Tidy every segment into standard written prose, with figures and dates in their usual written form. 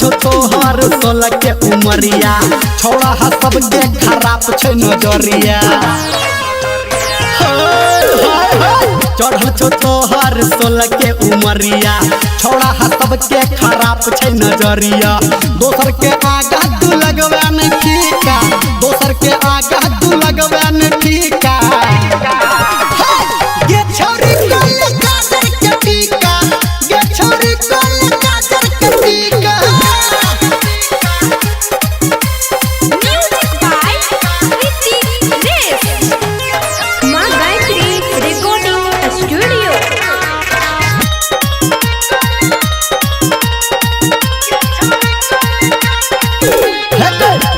छो तोहर 16 के उमरिया छोड़ा हा सबके खराब छे नजरिया चढ़ल छो तोहर 16 के उमरिया छोड़ा हा सबके खराब छे नजरिया दोसर के आगा तू लगवा न ठीका दोसर के आगा तू लगवा न ठीका ये छोरी कोले काजर के टीका ये छोरी कोले काजर के टीका म्यूजिक बाय ऋतिक रेस मां गायत्री रिकॉर्डिंग स्टूडियो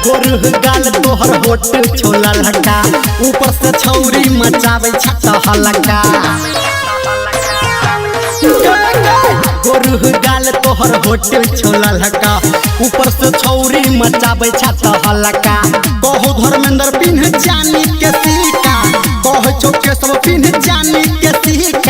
गोरु गाल तोहर होट छोला लगा ऊपर से छौरी मचावे छत्ता हलका गोरु गाल तोहर होट छोला लगा ऊपर से छौरी मचावे छत्ता हलका कहो धर्मेंद्र पिन्ह जानी के सीका कहो चौके सब पिन्ह जानी के सीका